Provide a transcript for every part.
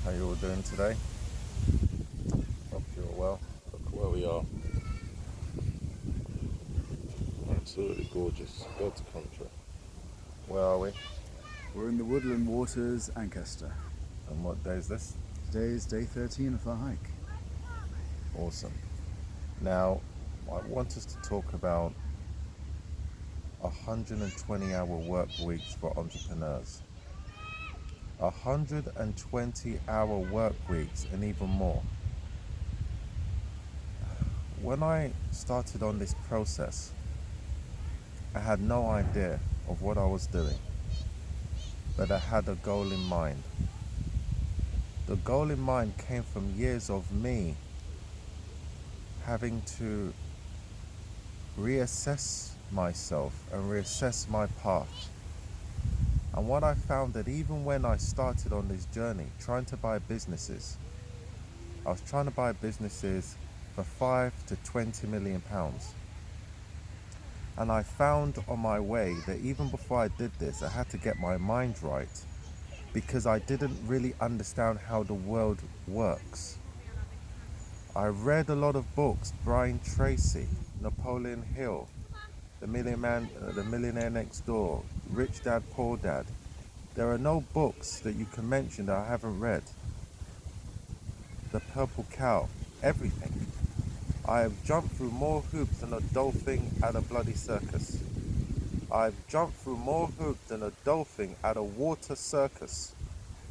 How you all doing today? Hope you're well. Look where we are. Absolutely gorgeous. God's country. Where are we? We're in the woodland waters, Ancaster. And what day is this? Today is day 13 of our hike. Awesome. Now, I want us to talk about 120-hour work weeks for entrepreneurs. 120-hour work weeks and even more. When I started on this process, I had no idea of what I was doing, but I had a goal in mind. The goal in mind came from years of me having to reassess myself and reassess my path. And what I found that even when I started on this journey, trying to buy businesses, I was trying to buy businesses for 5 to 20 million pounds. And I found on my way that even before I did this, I had to get my mind right because I didn't really understand how the world works. I read a lot of books, Brian Tracy, Napoleon Hill, The Millionaire Next Door, Rich Dad, Poor Dad. There are no books that you can mention that I haven't read. The Purple Cow, everything. I have jumped through more hoops than a dolphin at a bloody circus. I've jumped through more hoops than a dolphin at a water circus.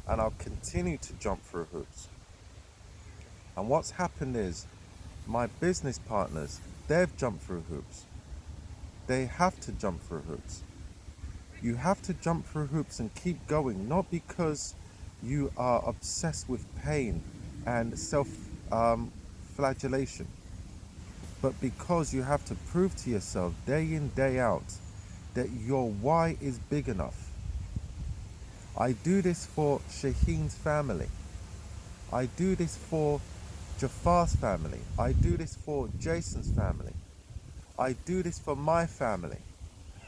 And I'll continue to jump through hoops. And what's happened is, my business partners, they've jumped through hoops. They have to jump through hoops. You have to jump through hoops and keep going, not because you are obsessed with pain and self-flagellation, but because you have to prove to yourself day in, day out that your why is big enough. I do this for Shaheen's family. I do this for Jafar's family. I do this for Jason's family. I do this for my family.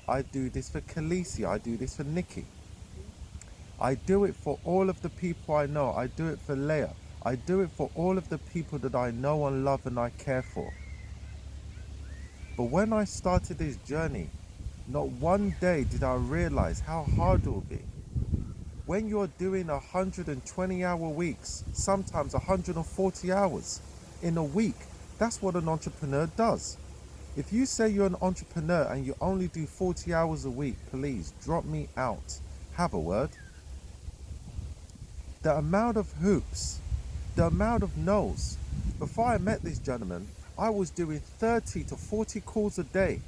I do this for Khaleesi. I do this for Nikki. I do it for all of the people I know. I do it for Leah. I do it for all of the people that I know and love and I care for. But when I started this journey, not one day did I realize how hard it will be. When you're doing 120-hour weeks, sometimes 140 hours in a week, that's what an entrepreneur does. If you say you're an entrepreneur and you only do 40 hours a week, please drop me out. Have a word. The amount of hoops, the amount of no's. Before I met this gentleman, I was doing 30 to 40 calls a day.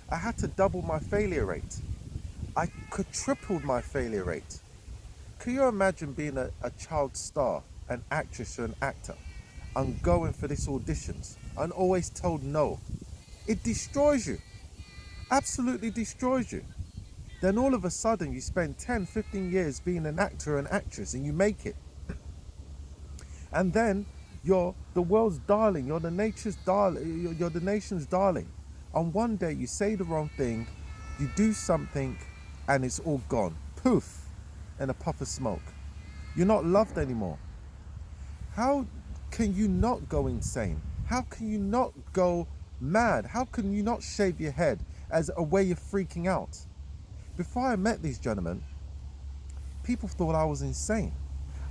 I had to double my failure rate. I could triple my failure rate. Can you imagine being a child star, an actress or an actor, and going for these auditions and always told no? It destroys you. Absolutely destroys you. Then all of a sudden you spend 10, 15 years being an actor or an actress and you make it. And then you're the world's darling, you're the nation's darling. And one day you say the wrong thing, you do something and it's all gone. Poof, in a puff of smoke. You're not loved anymore. How can you not go insane? How can you not go mad? How can you not shave your head as a way of freaking out? Before I met these gentlemen, people thought I was insane.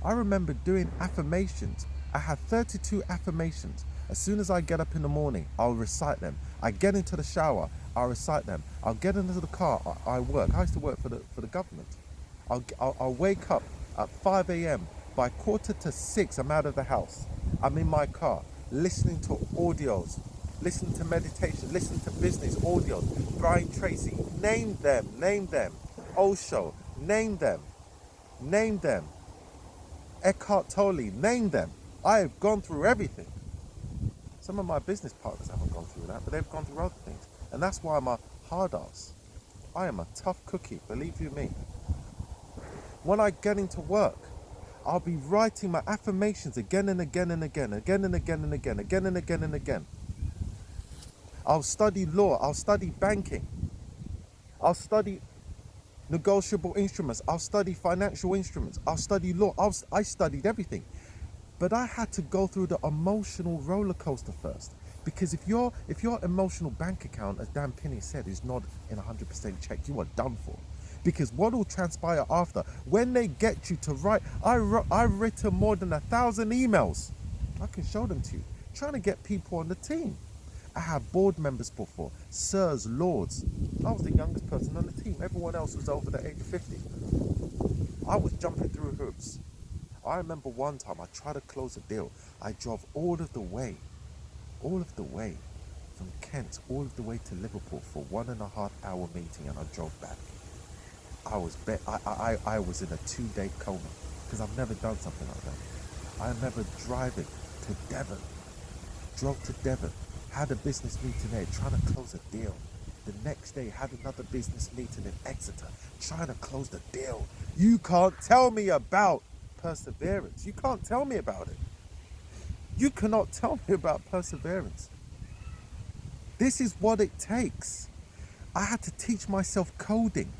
I remember doing affirmations. I had 32 affirmations. As soon as I get up in the morning, I'll recite them. I get into the shower, I'll recite them. I'll get into the car, I work. I used to work for the government. I'll wake up at 5 a.m. By 5:45, I'm out of the house. I'm in my car, listening to audios, listening to meditation, listening to business audios. Brian Tracy, name them. Osho, name them. Eckhart Tolle, name them. I have gone through everything. Some of my business partners haven't gone through that, but they've gone through other things. And that's why I'm a hard ass. I am a tough cookie, believe you me. When I get into work, I'll be writing my affirmations again and again and again. I'll study law, I'll study banking, I'll study negotiable instruments, I'll study financial instruments, I'll study law, I studied everything. But I had to go through the emotional roller coaster first. Because if your emotional bank account, as Dan Pinney said, is not in 100% check, you are done for. Because what will transpire after, when they get you to write, I've written more than 1,000 emails. I can show them to you. Trying to get people on the team. I had board members before, sirs, lords. I was the youngest person on the team. Everyone else was over the age of 50. I was jumping through hoops. I remember one time I tried to close a deal. I drove all of the way from Kent, all of the way to Liverpool for 1.5 hour meeting, and I drove back. I was in a 2-day coma because I've never done something like that. I remember driving to Devon, drove to Devon, had a business meeting there, trying to close a deal. The next day, had another business meeting in Exeter, trying to close the deal. You can't tell me about perseverance. You can't tell me about it. You cannot tell me about perseverance. This is what it takes. I had to teach myself coding.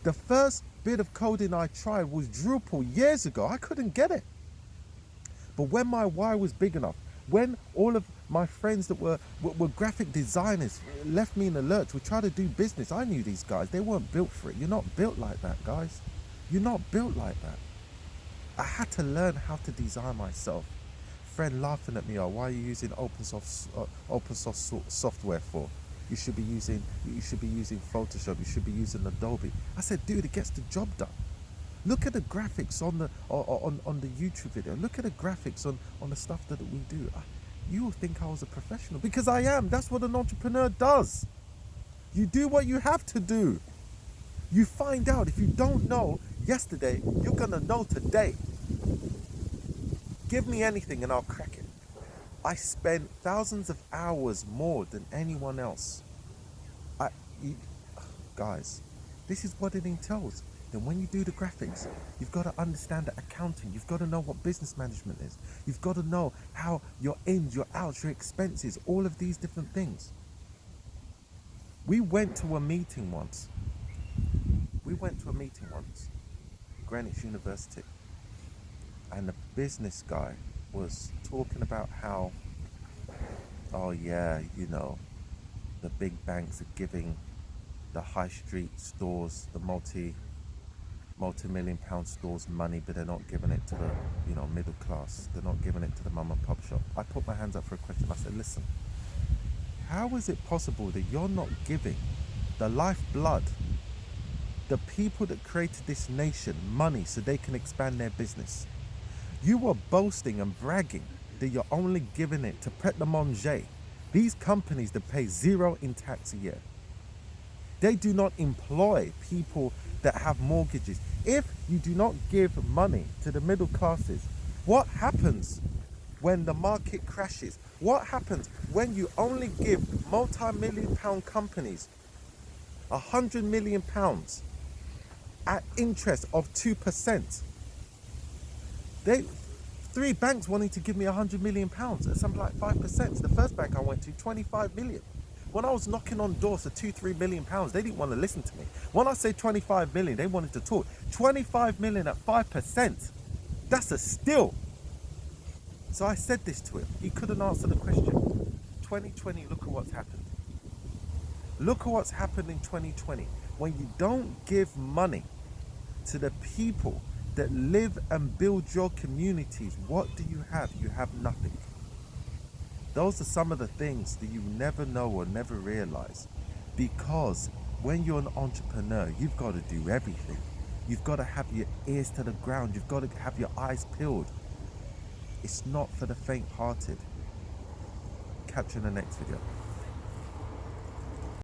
The first bit of coding I tried was Drupal years ago. I couldn't get it. But when my why was big enough, when all of my friends that were graphic designers left me in the lurch, would try to do business, I knew these guys, they weren't built for it. You're not built like that, guys. You're not built like that. I had to learn how to design myself. Friend laughing at me, oh, why are you using open source software for? You should be using Photoshop. You should be using Adobe. I said, dude, it gets the job done. Look at the graphics on the YouTube video. Look at the graphics on the stuff that we do. You will think I was a professional because I am. That's what an entrepreneur does. You do what you have to do. You find out. If you don't know yesterday, you're gonna know today. Give me anything and I'll crack it. I spend thousands of hours more than anyone else. Guys, this is what it entails. Then when you do the graphics, you've got to understand the accounting. You've got to know what business management is. You've got to know how your ins, your outs, your expenses, all of these different things. We went to a meeting once. Greenwich University. And the business guy was talking about how, oh yeah, you know, the big banks are giving the high street stores, the multi-million pound stores money, but they're not giving it to the, middle class. They're not giving it to the mum and pop shop. I put my hands up for a question. I said, listen, how is it possible that you're not giving the lifeblood, the people that created this nation, money so they can expand their business? You are boasting and bragging that you're only giving it to pret-a-manger, these companies that pay 0 in tax a year. They do not employ people that have mortgages. If you do not give money to the middle classes, what happens when the market crashes? What happens when you only give multi-million pound companies £100 million at interest of 2%? Three banks wanting to give me £100 million at something like 5%. The first bank I went to, 25 million. When I was knocking on doors for £2-3 million, they didn't want to listen to me. When I say 25 million, they wanted to talk. 25 million at 5%. That's a steal. So I said this to him. He couldn't answer the question. 2020, look at what's happened. Look at what's happened in 2020. When you don't give money to the people that live and build your communities, what do you have? You have nothing. Those are some of the things that you never know or never realize, because when you're an entrepreneur, you've got to do everything. You've got to have your ears to the ground. You've got to have your eyes peeled. It's not for the faint-hearted. Catch you in the next video.